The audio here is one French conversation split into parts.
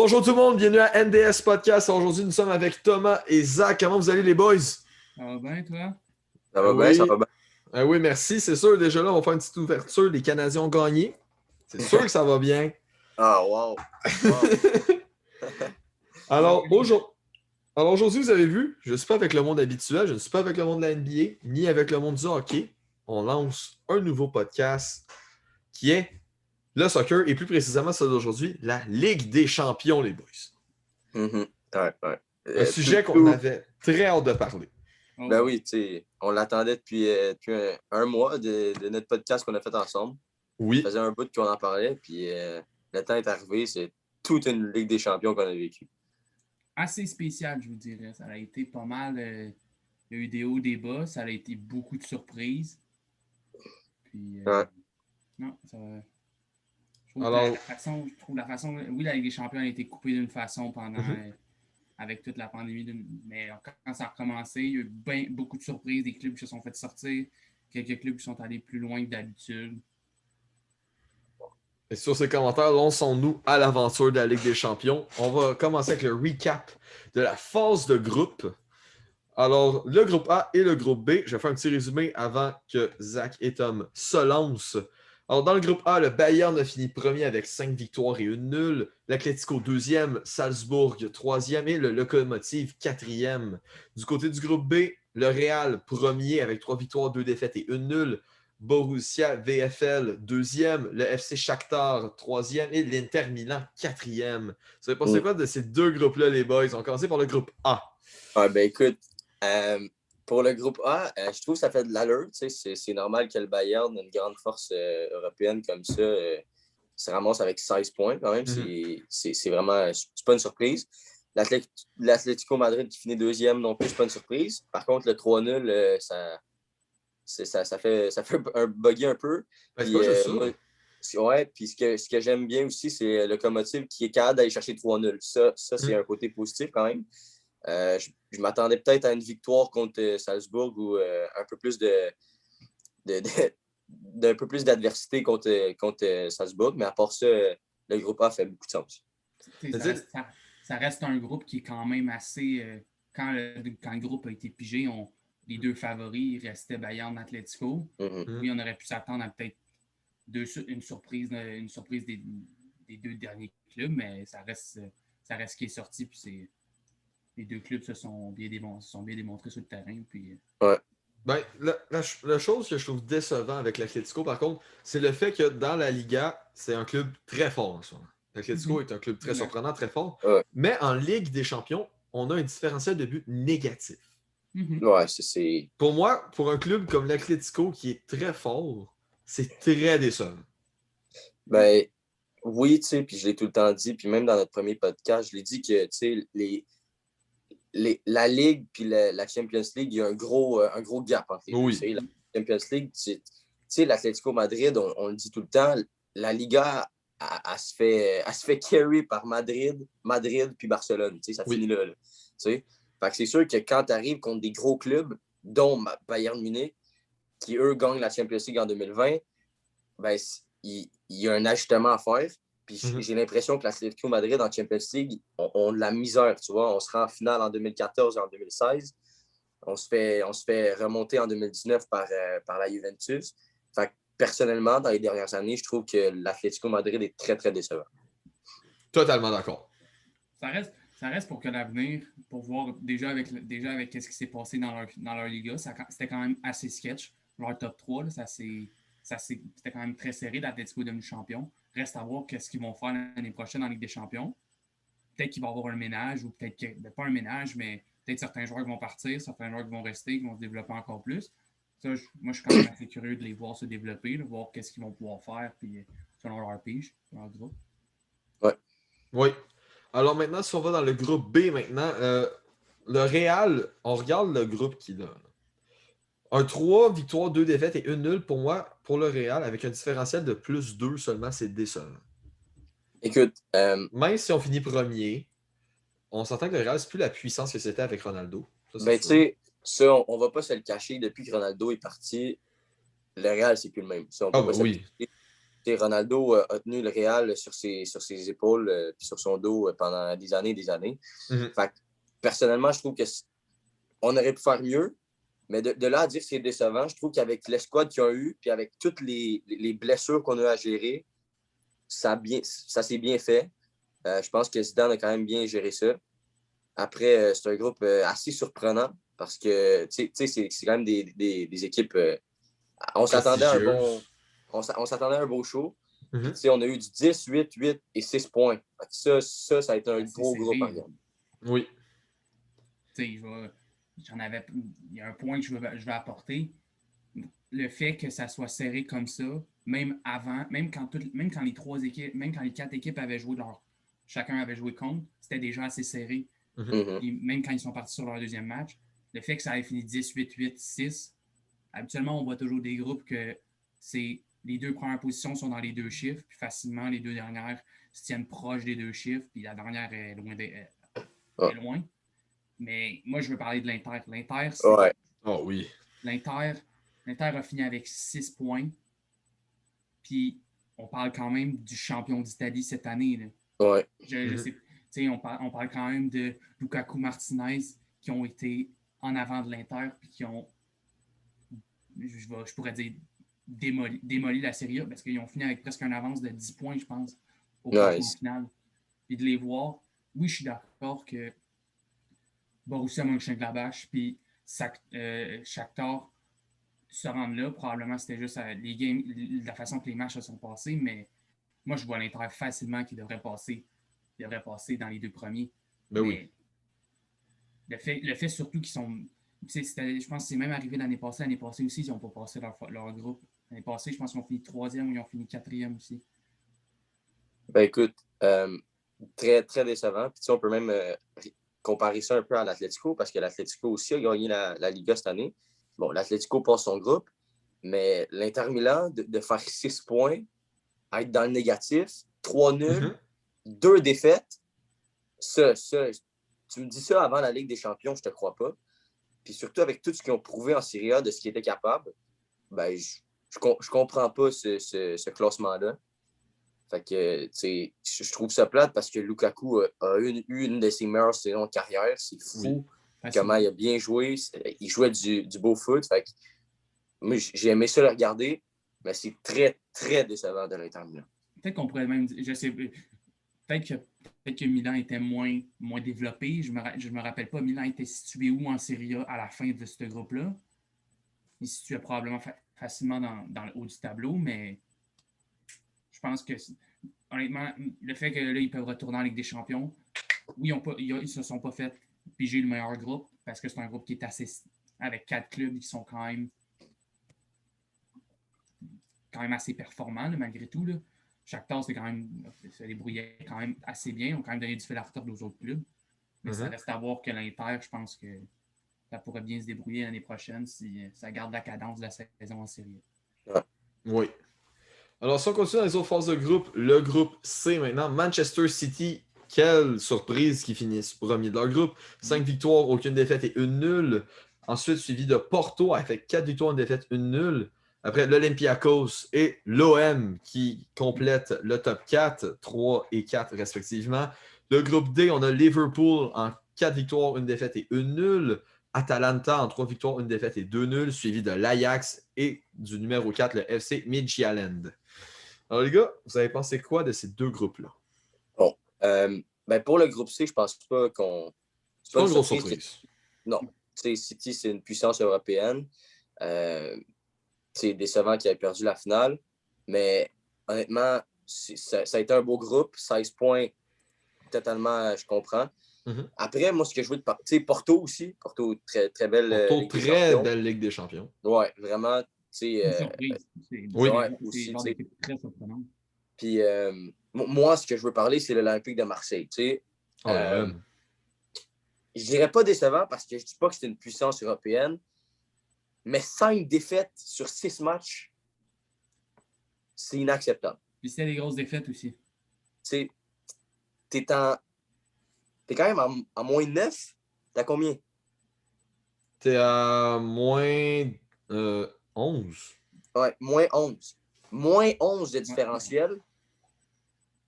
Bonjour tout le monde, bienvenue à NDS Podcast. Aujourd'hui, nous sommes avec Thomas et Zach. Comment vous allez les boys? Ça va bien, toi? Ça va bien, ça va bien. Oui, merci. C'est sûr, déjà là, on va faire une petite ouverture. Les Canadiens ont gagné. C'est sûr que ça va bien. Ah, wow. Alors, aujourd'hui, vous avez vu, je ne suis pas avec le monde habituel, je ne suis pas avec le monde de la NBA, ni avec le monde du hockey. On lance un nouveau podcast qui est le soccer, et plus précisément, ça d'aujourd'hui, la Ligue des champions, les boys. Ouais. Un sujet qu'on avait très hâte de parler. Ben oui, tu sais, on l'attendait depuis un mois de notre podcast qu'on a fait ensemble. Oui. Ça faisait un bout qu'on en parlait, puis le temps est arrivé. C'est toute une Ligue des champions qu'on a vécue. Assez spécial, je vous dirais. Ça a été pas mal. Il y a eu des hauts, des bas. Ça a été beaucoup de surprises. Puis, Ouais. non, ça va. Je trouve la façon. Oui, la Ligue des champions a été coupée d'une façon pendant. Avec toute la pandémie. Mais quand ça a recommencé, il y a eu beaucoup de surprises. Des clubs qui se sont fait sortir. Quelques clubs qui sont allés plus loin que d'habitude. Et sur ces commentaires, lançons-nous à l'aventure de la Ligue des champions. On va commencer avec le recap de la phase de groupe. Alors, le groupe A et le groupe B. Je vais faire un petit résumé avant que Zach et Tom se lancent. Alors, dans le groupe A, le Bayern a fini premier avec 5 victoires et 1 nulle. L'Atlético 2e, Salzbourg 3e et le Lokomotiv 4e. Du côté du groupe B, le Real premier avec 3 victoires, 2 défaites et 1 nulle. Borussia VFL 2e, le FC Shakhtar 3e et l'Inter Milan 4e. Vous savez pas c'est quoi de ces deux groupes-là, les boys? On va commencer par le groupe A. Ouais, ben écoute, pour le groupe A, je trouve que ça fait de l'allure. C'est normal que le Bayern, une grande force européenne comme ça, se ramasse avec 16 points quand même. C'est vraiment, c'est pas une surprise. L'Atlético Madrid qui finit deuxième non plus, c'est pas une surprise. Par contre, le 3-0, ça fait un buggy un peu. Ben, c'est pas juste ça. Ouais, puis ce que j'aime bien aussi, c'est le Lokomotiv qui est capable d'aller chercher 3-0. Ça c'est un côté positif quand même. Je m'attendais peut-être à une victoire contre Salzbourg ou un peu plus d'un peu plus d'adversité contre Salzbourg, mais à part ça, le groupe A fait beaucoup de sens. Ça reste un groupe qui est quand même assez. Quand le groupe a été pigé, les deux favoris restaient Bayern et Atlético. Oui, on aurait pu s'attendre à peut-être une surprise des deux derniers clubs, mais ça reste ce qui est sorti. Puis les deux clubs se sont bien démontrés sur le terrain. Puis, ouais. Ben, la chose que je trouve décevant avec l'Atlético, par contre, c'est le fait que dans la Liga, c'est un club très fort en ce moment. L'Atlético est un club très surprenant, très fort. Ouais. Mais en Ligue des champions, on a un différentiel de but négatif. Ouais, c'est... Pour moi, pour un club comme l'Atlético qui est très fort, c'est très décevant. Ben, oui, tu sais, puis je l'ai tout le temps dit, puis même dans notre premier podcast, je l'ai dit que, tu sais, la Ligue puis la Champions League, il y a un gros gap entre les deux. La Champions League, tu sais, l'Atlético Madrid, on le dit tout le temps, la Liga, elle se fait carry par Madrid puis Barcelone. Tu sais, ça finit là. Tu sais? Fait que c'est sûr que quand tu arrives contre des gros clubs, dont Bayern Munich, qui, eux, gagnent la Champions League en 2020, ben, il y a un ajustement à faire. Puis j'ai l'impression que l'Atlético Madrid en Champions League ont de la misère, tu vois. On se rend en finale en 2014 et en 2016. On se fait remonter en 2019 par la Juventus. Fait que personnellement, dans les dernières années, je trouve que l'Atlético Madrid est très, très décevant. Totalement d'accord. Ça reste pour que l'avenir, pour voir déjà avec ce qui s'est passé dans leur Liga, c'était quand même assez sketch. Leur top 3, là, c'était quand même très serré. L'Atlético est devenu champion. Reste à voir ce qu'ils vont faire l'année prochaine en Ligue des champions. Peut-être qu'il va y avoir un ménage, ou peut-être pas un ménage, mais peut-être certains joueurs qui vont partir, certains joueurs qui vont rester, qui vont se développer encore plus. Ça, moi, je suis quand même assez curieux de les voir se développer, de voir qu'est-ce qu'ils vont pouvoir faire, puis selon leur pige, leur groupe. Ouais. Oui. Alors maintenant, si on va dans le groupe B maintenant, le Real, on regarde le groupe qu'il a. Un 3 victoires, 2 défaites et 1 nulle pour moi, pour le Real, avec un différentiel de plus 2 seulement, c'est décevant. Écoute, même si on finit premier, on s'entend que le Real, c'est plus la puissance que c'était avec Ronaldo. Ben, tu sais, ça, on va pas se le cacher. Depuis que Ronaldo est parti, le Real, c'est plus le même. Ça, on peut pas se le cacher. Ronaldo a tenu le Real sur ses épaules puis sur son dos pendant des années et des années. Mhm. Fait que, personnellement, je trouve qu'on aurait pu faire mieux. Mais de là à dire que c'est décevant, je trouve qu'avec l'escouade qu'ils ont eu, puis avec toutes les blessures qu'on a à gérer, ça s'est bien fait. Je pense que Zidane a quand même bien géré ça. Après, c'est un groupe assez surprenant parce que c'est quand même des équipes. On s'attendait à on s'attendait à un beau show. Mhm. Puis, on a eu du 10, 8, 8 et 6 points. Ça a été un gros serré, groupe, par exemple. Oui. Il y a un point que je vais apporter. Le fait que ça soit serré comme ça, même avant, même quand les trois équipes, même quand les quatre équipes avaient joué chacun avait joué contre, c'était déjà assez serré. Mhm. Et même quand ils sont partis sur leur deuxième match, le fait que ça ait fini 10, 8, 8, 6, habituellement, on voit toujours des groupes que les deux premières positions sont dans les deux chiffres, puis facilement, les deux dernières se tiennent proches des deux chiffres, puis la dernière est loin. Mais moi, je veux parler de l'Inter. Ouais. Oh oui. L'Inter a fini avec 6 points. Puis on parle quand même du champion d'Italie cette année. Là. Ouais. Je sais, on parle quand même de Lukaku Martinez qui ont été en avant de l'Inter puis qui ont, je pourrais dire, démoli la Serie A parce qu'ils ont fini avec presque une avance de 10 points, je pense, au classement final. Puis de les voir, oui, je suis d'accord que Borussia Mönchengladbach puis Shakhtar se rendre là. Probablement, c'était juste la façon que les matchs se sont passés, mais moi, je vois l'Inter facilement qui devrait passer dans les deux premiers. Ben mais oui. le fait surtout qu'ils sont. Je pense que c'est même arrivé l'année passée. L'année passée aussi, ils n'ont pas passé leur groupe. L'année passée, je pense qu'ils ont fini troisième ou ils ont fini quatrième aussi. Ben écoute, très, très décevant. Puis on peut même comparer ça un peu à l'Atlético parce que l'Atlético aussi a gagné la Liga cette année. Bon, l'Atlético passe son groupe, mais l'Inter Milan, de faire 6 points, être dans le négatif, 3 nuls, 2 défaites, ça, tu me dis ça avant la Ligue des Champions, je te crois pas. Puis surtout avec tout ce qu'ils ont prouvé en Serie A de ce qu'ils étaient capables, ben je comprends pas ce classement-là. Fait que, je trouve ça plate parce que Lukaku a eu une de ses meilleures saisons de carrière. C'est fou comment il a bien joué. Il jouait du beau foot. Fait que, moi, j'ai aimé ça le regarder, mais c'est très, très décevant de l'Inter Milan. Peut-être qu'on pourrait même, je sais, peut-être que Milan était moins développé. Je me rappelle pas, Milan était situé où en Serie A à la fin de ce groupe-là? Il se situait probablement facilement dans le haut du tableau, mais je pense que, honnêtement, le fait que là, ils peuvent retourner en Ligue des Champions, oui, ils se sont pas fait piger le meilleur groupe parce que c'est un groupe qui est assez. Avec 4 clubs qui sont quand même assez performants, là, malgré tout. Là. Shakhtar, se débrouillait quand même assez bien. Ils ont quand même donné du fil à retordre aux autres clubs. Mais ça reste à voir que l'Inter, je pense que ça pourrait bien se débrouiller l'année prochaine si ça garde la cadence de la saison en série. Oui. Alors, si on continue dans les autres phases de groupe, le groupe C maintenant, Manchester City, quelle surprise qui finissent premier de leur groupe. 5 victoires, aucune défaite et une nulle. Ensuite, suivi de Porto avec 4 victoires, une défaite, une nulle. Après, l'Olympiakos et l'OM qui complètent le top 4, 3 et 4 respectivement. Le groupe D, on a Liverpool en 4 victoires, une défaite et une nulle. Atalanta en 3 victoires, une défaite et 2 nuls, suivi de l'Ajax et du numéro 4, le FC Midtjylland. Alors les gars, vous avez pensé quoi de ces deux groupes-là? Bon, ben pour le groupe C, je pense pas qu'on... C'est pas une grosse surprise. Non, City, c'est une puissance européenne. C'est décevant qu'il ait perdu la finale, mais honnêtement, ça a été un beau groupe, 16 points, totalement, je comprends. Après, moi, ce que je veux de Porto aussi. Porto, très, très belle Porto, très belle Ligue des Champions. Ouais, vraiment. C'est une surprise. C'est genre d'équipe très surprenante. Puis, moi, ce que je veux parler, c'est l'Olympique de Marseille. Je dirais pas décevant parce que je dis pas que c'est une puissance européenne, mais 5 défaites sur 6 matchs, c'est inacceptable. Puis c'est des grosses défaites aussi. T'es quand même à moins 9. T'as combien? T'es à moins 11. Ouais, moins 11. moins 11 de différentiel,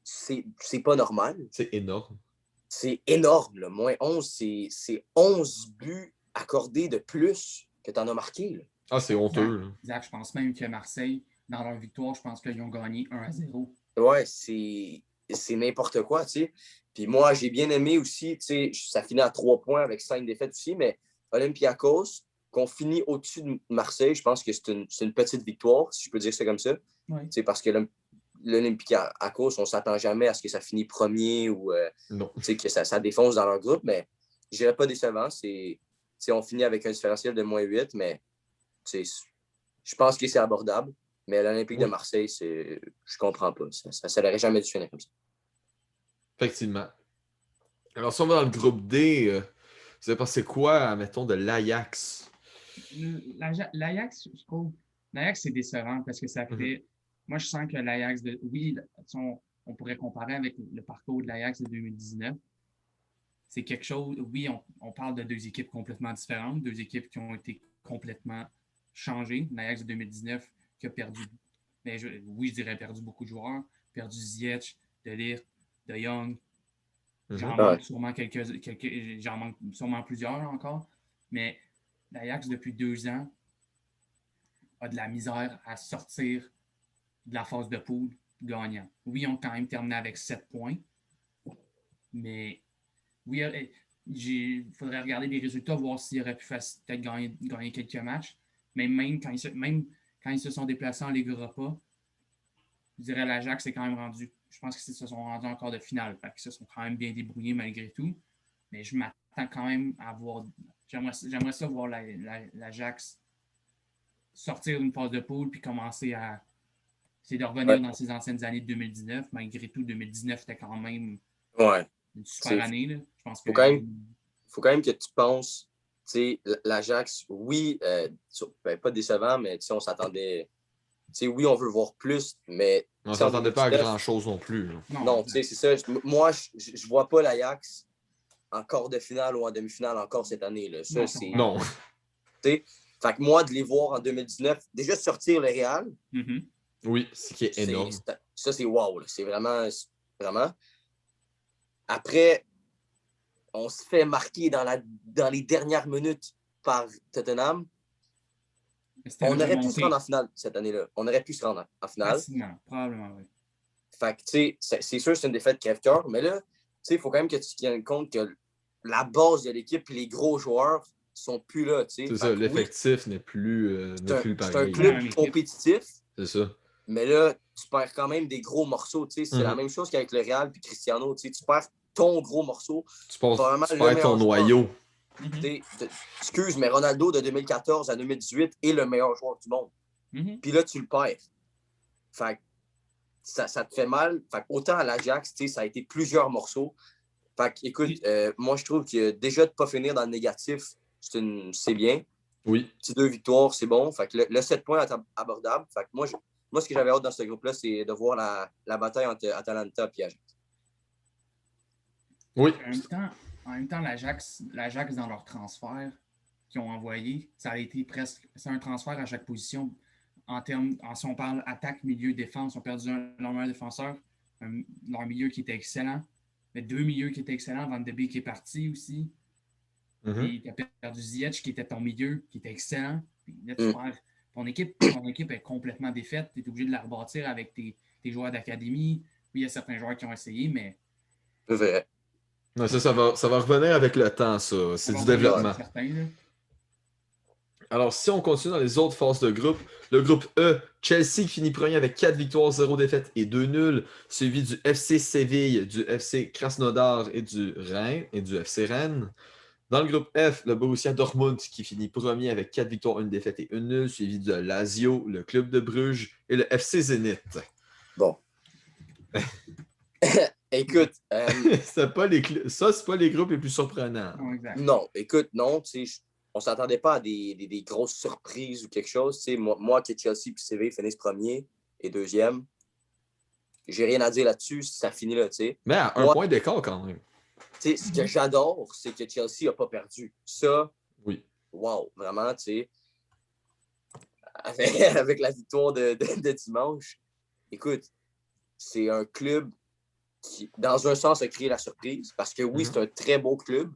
c'est pas normal. C'est énorme. C'est énorme. Là. Moins 11, c'est 11 buts accordés de plus que tu en as marqué. Là. Ah, c'est honteux. Zach, je pense même que Marseille, dans leur victoire, je pense qu'ils ont gagné 1-0. Ouais, c'est n'importe quoi, tu sais. Puis moi, j'ai bien aimé aussi, tu sais, ça finit à 3 points avec 5 défaites aussi, mais Olympiakos, qu'on finit au-dessus de Marseille, je pense que c'est une petite victoire, si je peux dire ça comme ça. Oui. Tu sais, parce que l'Olympiakos, on ne s'attend jamais à ce que ça finisse premier ou Non. tu sais, que ça défonce dans leur groupe, mais je dirais pas décevant. Tu sais, on finit avec un différentiel de moins 8, mais tu sais, je pense que c'est abordable. Mais l'Olympique de Marseille, je comprends pas. Ça n'aurait jamais dû finir comme ça. Effectivement. Alors, si on va dans le groupe D, vous avez pensé quoi, mettons, de l'Ajax? L'Ajax, je trouve, l'Ajax, c'est décevant parce que ça fait. Moi, je sens que l'Ajax, oui, on pourrait comparer avec le parcours de l'Ajax de 2019. C'est quelque chose, oui, on parle de deux équipes complètement différentes, deux équipes qui ont été complètement changées. L'Ajax de 2019 qui a perdu, mais je dirais perdu beaucoup de joueurs, perdu Ziyech, De Ligt, De Jong. J'en manque sûrement j'en manque sûrement plusieurs encore, mais l'Ajax, depuis 2 ans, a de la misère à sortir de la phase de poule gagnant. Oui, ils ont quand même terminé avec 7 points, mais oui, il faudrait regarder les résultats, voir s'ils auraient pu peut-être gagner quelques matchs, mais même quand ils se sont déplacés en Ligue Europa, je dirais l'Ajax est quand même rendu. Je pense qu'ils se sont rendus en quart de finale. Fait qu'ils se sont quand même bien débrouillés malgré tout. Mais je m'attends quand même à voir. J'aimerais ça voir l'Ajax sortir d'une phase de poule puis commencer à essayer de revenir dans ses anciennes années de 2019. Malgré tout, 2019 était quand même une super année. Là. Je pense que faut quand même que tu penses, tu sais, l'Ajax, oui, pas décevant, mais on s'attendait. T'sais, oui, on veut voir plus, mais. On ne s'attendait pas à grand-chose non plus. Non, c'est ça. Moi, je ne vois pas l'Ajax en quart de finale ou en demi-finale encore cette année. Là. Ça, non. Fait que moi, de les voir en 2019, déjà sortir le Real. Oui, ce qui est énorme. Ça, c'est wow. Là. C'est vraiment. Après, on se fait marquer dans les dernières minutes par Tottenham. On aurait pu se rendre en finale cette année-là. On aurait pu se rendre en finale. Facilement, probablement, oui. Fait que, tu sais, c'est sûr que c'est une défaite crève-cœur, mais là, tu sais, il faut quand même que tu tiennes compte que la base de l'équipe et les gros joueurs sont plus là, tu sais. C'est ça, l'effectif n'est plus pareil. C'est un club compétitif. C'est ça. Mais là, tu perds quand même des gros morceaux, tu sais. C'est la même chose qu'avec le Real puis Cristiano, tu sais. Tu perds ton gros morceau. Tu perds ton noyau. Excuse, mais Ronaldo de 2014 à 2018 est le meilleur joueur du monde. Puis là, tu le perds. Fait que ça te fait mal. Fait que autant à l'Ajax, ça a été plusieurs morceaux. Fait que, écoute, moi, je trouve que déjà de ne pas finir dans le négatif, c'est bien. Oui. Petit 2 victoires, c'est bon. Fait que le 7 points est abordable. Fait que moi, ce que j'avais hâte dans ce groupe-là, c'est de voir la bataille entre Atalanta et Ajax. Oui. En même temps, l'Ajax, dans leur transfert qu'ils ont envoyé, ça a été presque. C'est un transfert à chaque position. Si on parle attaque, milieu, défense, ils ont perdu leur meilleur défenseur, leur milieu qui était excellent, mais 2 milieux qui étaient excellents, Van de Beek qui est parti aussi. Puis tu as perdu Ziyech qui était ton milieu, qui était excellent. Puis là, ton équipe est complètement défaite. Tu es obligé de la rebâtir avec tes joueurs d'académie. Oui, il y a certains joueurs qui ont essayé, mais. C'est vrai. Non, ça va revenir avec le temps, ça. C'est du développement. Alors, si on continue dans les autres phases de groupe, le groupe E, Chelsea finit premier avec 4 victoires, 0 défaites et 2 nuls, suivi du FC Séville, du FC Krasnodar et du FC Rennes. Dans le groupe F, le Borussia Dortmund qui finit premier avec 4 victoires, 1 défaite et 1 nulle, suivi de Lazio, le Club de Bruges et le FC Zénith. Bon. Écoute. c'est pas les groupes les plus surprenants. Non, écoute, non, tu sais, on ne s'attendait pas à des grosses surprises ou quelque chose. Tu sais, moi, que Chelsea et Séville finissent premier et deuxième, j'ai rien à dire là-dessus, ça finit là, tu sais. Mais à un point d'écart quand même. Tu sais, ce que j'adore, c'est que Chelsea n'a pas perdu. Ça, oui. Wow, vraiment, tu sais. avec la victoire de dimanche. Écoute, c'est un club qui, dans un sens, a créé la surprise. Parce que oui, c'est un très beau club.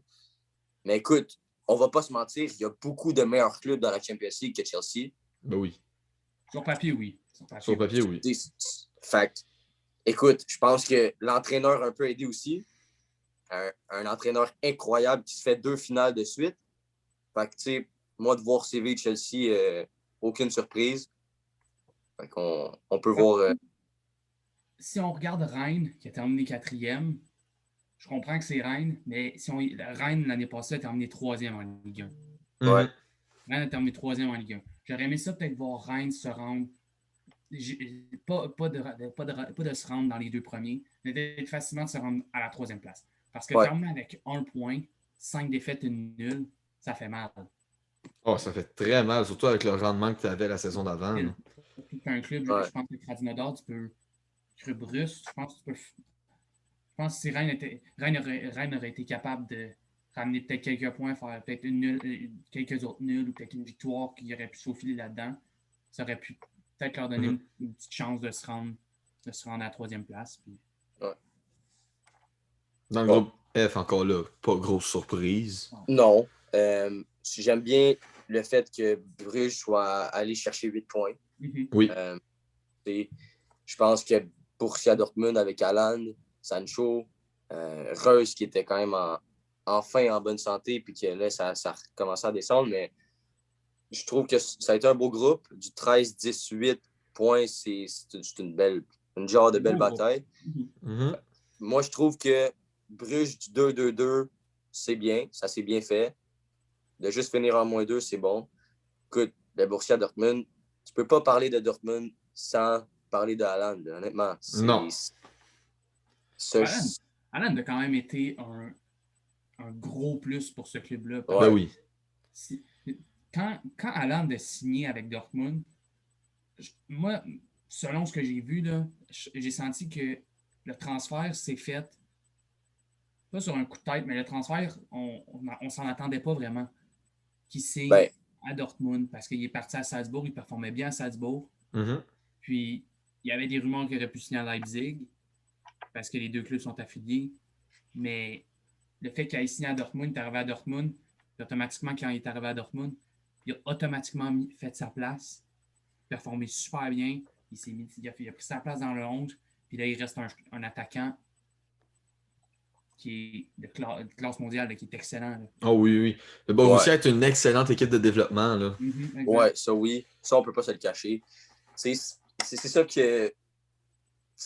Mais écoute, on va pas se mentir, il y a beaucoup de meilleurs clubs dans la Champions League que Chelsea. Ben oui. Sur papier, oui. Sur papier, oui. Fait écoute, je pense que l'entraîneur a un peu aidé aussi. Un entraîneur incroyable qui se fait 2 finales de suite. Fait que, tu sais, moi, de voir CV de Chelsea, aucune surprise. Fait qu'on on peut voir... Si on regarde Rennes, qui a terminé 4e, je comprends que c'est Rennes, mais Rennes, l'année passée, a terminé 3e en Ligue 1. Ouais. Rennes a terminé 3e en Ligue 1. J'aurais aimé ça peut-être voir Rennes se rendre, pas de se rendre dans les 2 premiers, mais d'être facilement de se rendre à la 3e place. Parce que terminer avec 1 point, 5 défaites et une nulle, ça fait mal. Oh, ça fait très mal, surtout avec le rendement que tu avais la saison d'avant. Tu un club, je pense que Krasnodar, tu peux... Bruce, je pense que tu peux... Je pense que si Rennes aurait été capable de ramener peut-être quelques points, faire peut-être quelques autres nuls ou peut-être une victoire qui aurait pu s'aufiler là-dedans, ça aurait pu peut-être leur donner une petite chance de se rendre à la 3e place. Puis... Ouais. Dans le groupe F, encore là, pas grosse surprise. Non. J'aime bien le fait que Bruges soit allé chercher 8 points. Oui. Je pense que Borussia Dortmund avec Haaland, Sancho, Reus qui était quand même enfin en bonne santé, puis que là, ça a recommencé à descendre, mais je trouve que ça a été un beau groupe. Du 13-18 points, c'est une genre de belle bataille. Moi, je trouve que Bruges du 2-2-2, c'est bien, ça s'est bien fait. De juste finir en -2, c'est bon. Écoute, le Borussia Dortmund, tu peux pas parler de Dortmund sans parler de Haaland, honnêtement. Non. Haaland a quand même été un gros plus pour ce club-là. Ben oui. Quand Haaland a signé avec Dortmund, moi, selon ce que j'ai vu, là, j'ai senti que le transfert s'est fait, pas sur un coup de tête, mais le transfert, on s'en attendait pas vraiment. Qui signe à Dortmund parce qu'il est parti à Salzbourg, il performait bien à Salzbourg. Puis, il y avait des rumeurs qu'il aurait pu signer à Leipzig parce que les 2 clubs sont affiliés. Mais le fait qu'il ait signé à Dortmund, il est arrivé à Dortmund, puis automatiquement, quand il est arrivé à Dortmund, il a automatiquement fait sa place, performé super bien. Il a pris sa place dans le 11, puis là, il reste un attaquant qui est de classe mondiale, là, qui est excellent. Oh oui. Le Borussia est une excellente équipe de développement. Là. Ouais, ça oui. Ça, on peut pas se le cacher. C'est ça que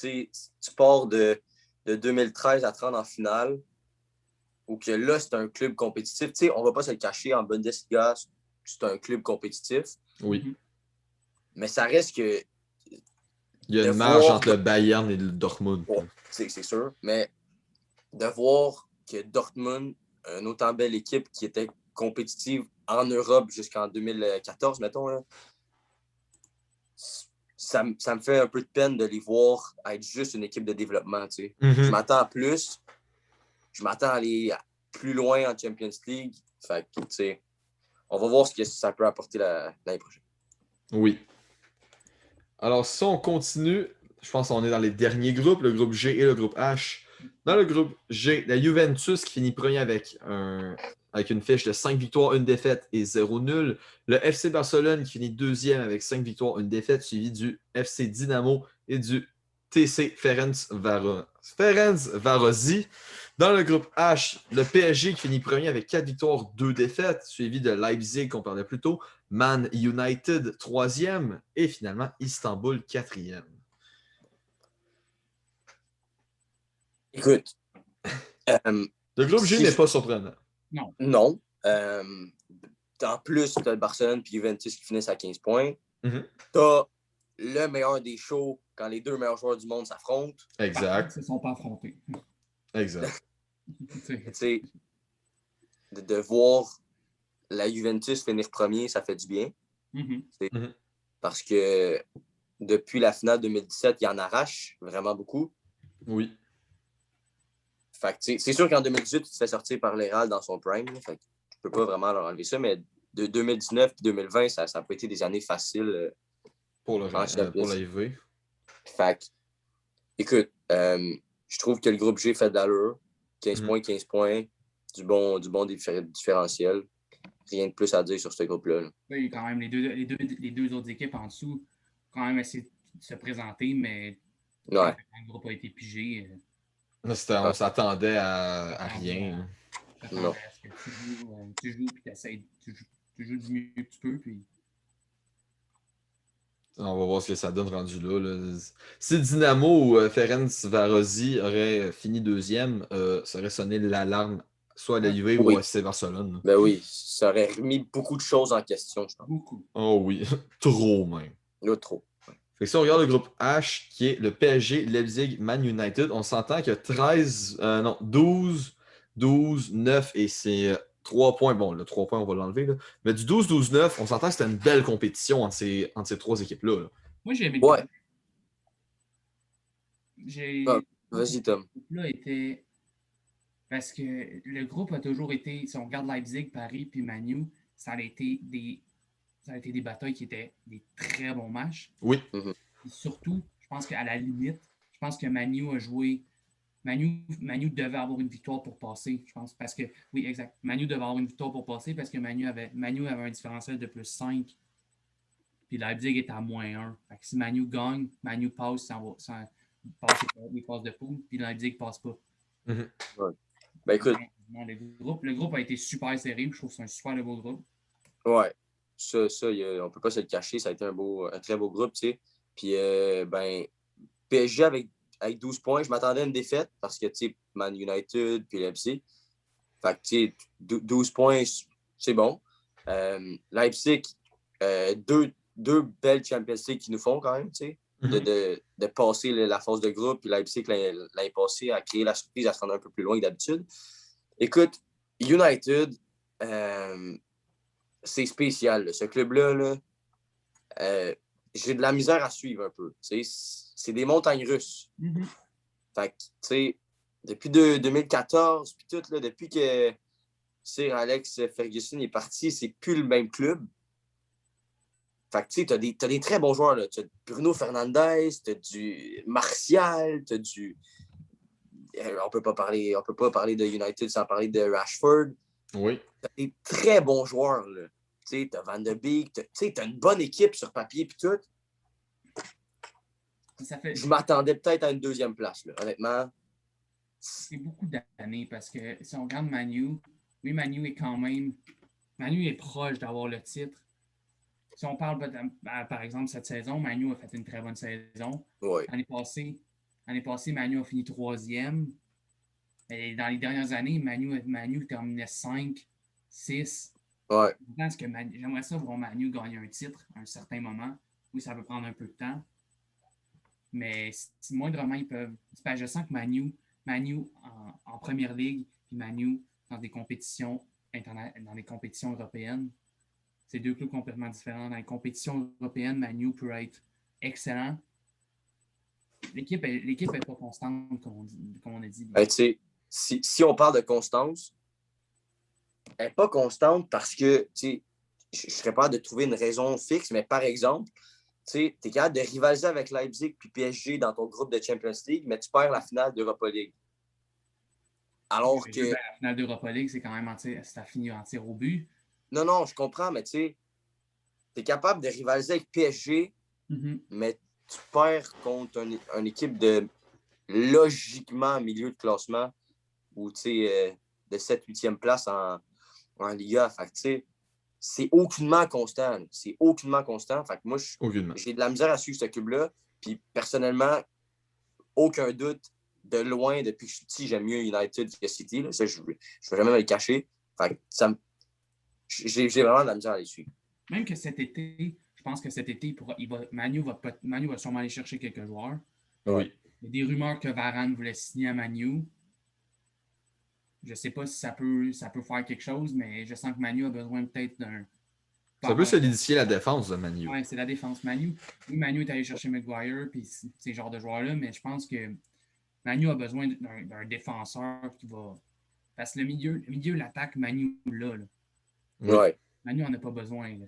tu pars de 2013 à 30 en finale, ou que là, c'est un club compétitif. T'sais, on va pas se le cacher, en Bundesliga, c'est un club compétitif. Oui. Mais ça reste que... Il y a une marge entre le Bayern et le Dortmund. Bon, c'est sûr, mais de voir que Dortmund, une autant belle équipe qui était compétitive en Europe jusqu'en 2014, mettons, là, ça me fait un peu de peine de les voir être juste une équipe de développement. Je m'attends à plus. Je m'attends à aller plus loin en Champions League. Fait que, on va voir ce que ça peut apporter l'année prochaine. Oui. Alors, si on continue, je pense qu'on est dans les derniers groupes, le groupe G et le groupe H. Dans le groupe G, la Juventus qui finit premier avec une fiche de 5 victoires, 1 défaite et 0 nul. Le FC Barcelone qui finit deuxième avec 5 victoires, 1 défaite, suivi du FC Dynamo et du TC Ferencvárosi. Dans le groupe H, le PSG qui finit premier avec 4 victoires, 2 défaites, suivi de Leipzig qu'on parlait plus tôt, Man United 3e et finalement Istanbul 4e. Écoute, le groupe G n'est pas surprenant. Non. En plus, tu as le Barcelone et Juventus qui finissent à 15 points. Tu as le meilleur des shows quand les 2 meilleurs joueurs du monde s'affrontent. Exact. Ils ne se sont pas affrontés. Exact. de voir la Juventus finir premier, ça fait du bien. Parce que depuis la finale 2017, il en arrache vraiment beaucoup. Oui. Fait que, c'est sûr qu'en 2018, tu te fais sortir par l'Héral dans son prime. Fait que tu peux pas vraiment leur enlever ça, mais de 2019 et 2020, ça n'a pas été des années faciles pour en Champions. la IV. Fait que, écoute, je trouve que le groupe G fait de l'allure. 15 points, 15 points, du bon différentiel. Rien de plus à dire sur ce groupe-là. Là. Oui, quand même, les deux autres équipes en dessous, quand même essayé de se présenter, mais Ouais. le groupe a été pigé. On s'attendait à rien. Non. À ce que tu joues puis tu joues du mieux que tu peux. Puis... On va voir ce que ça donne rendu là. Si Dynamo ou Ferencvarosi aurait fini deuxième, ça aurait sonné l'alarme soit à la Juve ou à FC Barcelone. Ben oui, ça aurait remis beaucoup de choses en question, je pense. Beaucoup. Oh oui, trop même. Là, trop. Fait que si on regarde le groupe H, qui est le PSG, Leipzig, Man United, on s'entend que 12, 9 et c'est 3 points. Bon, le 3 points, on va l'enlever. Là. Mais du 12-12-9, on s'entend que c'était une belle compétition entre ces trois équipes-là. Là. Moi, j'ai aimé le groupe. Vas-y, Tom. Ce groupe-là était. Parce que le groupe a toujours été. Si on regarde Leipzig, Paris puis Manu, ça a été des batailles qui étaient des très bons matchs. Oui. Et surtout, je pense qu'à la limite, je pense que Manu a joué. Manu devait avoir une victoire pour passer, je pense. Parce que, oui, exact. Manu devait avoir une victoire pour passer parce que Manu avait un différentiel de plus 5. Puis Leipzig est à moins 1. Fait que si Manu gagne, Manu passe sans passer les phases de poule, puis Leipzig passe pas. Ouais. Ben écoute. Non, le groupe a été super serré. Je trouve que c'est un super beau groupe. Ouais. Ça on peut pas se le cacher. Ça a été un très beau groupe, tu sais. Puis, PSG avec 12 points, je m'attendais à une défaite parce que, tu sais, Man United puis Leipzig. Fait que, tu sais, 12 points, c'est bon. Leipzig, deux belles Champions League qui nous font quand même, tu sais, de passer la phase de groupe. Puis Leipzig, l'année passée, a créé la surprise à se rendre un peu plus loin que d'habitude. Écoute, United, c'est spécial. Là. Ce club-là, là, j'ai de la misère à suivre un peu. C'est des montagnes russes. Mm-hmm. Fait que, tu sais, depuis 2014, puis tout, là, depuis que Sir Alex Ferguson est parti, c'est plus le même club. Fait que, tu sais, t'as des très bons joueurs, là. T'as Bruno Fernandes, t'as du Martial, t'as du... On peut pas parler de United sans parler de Rashford. Oui. T'as des très bons joueurs, là. Tu sais, t'as Van de Beek, t'as une bonne équipe sur papier, puis tout. Je m'attendais peut-être à une deuxième place, là, honnêtement. C'est beaucoup d'années parce que si on regarde Manu, oui, Manu est quand même... Manu est proche d'avoir le titre. Si on parle, par exemple, cette saison, Manu a fait une très bonne saison. Ouais. L'année passée, Manu a fini 3e. Et dans les dernières années, Manu terminait 5, 6. Ouais. Je pense que j'aimerais ça voir Manu gagner un titre à un certain moment. Oui, ça peut prendre un peu de temps. Mais si moindrement ils peuvent. Je sens que Manu en première ligue, puis Manu dans des compétitions européennes, c'est deux clubs complètement différents. Dans les compétitions européennes, Manu peut être excellent. L'équipe n'est pas constante, comme on a dit. Ben, si on parle de constance, elle n'est pas constante parce que je serais pas de trouver une raison fixe, mais par exemple, tu es capable de rivaliser avec Leipzig puis PSG dans ton groupe de Champions League, mais tu perds la finale d'Europa League. Alors que. La finale d'Europa League, c'est quand même ça finit en tir au but. Non, je comprends, mais tu es capable de rivaliser avec PSG, mais tu perds contre une équipe de logiquement milieu de classement ou de 7-8e place en Liga. Fait que, c'est aucunement constant. C'est aucunement constant. Fait que moi, j'ai de la misère à suivre ce club-là. Puis personnellement, aucun doute, de loin, depuis que je suis petit, j'aime mieux United que City. Là. Ça, je ne vais jamais me le cacher. Fait que j'ai vraiment de la misère à les suivre. Même que cet été, je pense que cet été, Manu va sûrement aller chercher quelques joueurs. Oui. Il y a des rumeurs que Varane voulait signer à Manu. Je ne sais pas si ça peut faire quelque chose, mais je sens que Manu a besoin peut-être d'un... Ça peut solidifier la défense de Manu. Oui, c'est la défense. Manu est allé chercher Maguire puis ces genres de joueurs-là, mais je pense que Manu a besoin d'un défenseur qui va... Parce que le milieu l'attaque, Manu là. Ouais. Manu en a pas besoin. Là.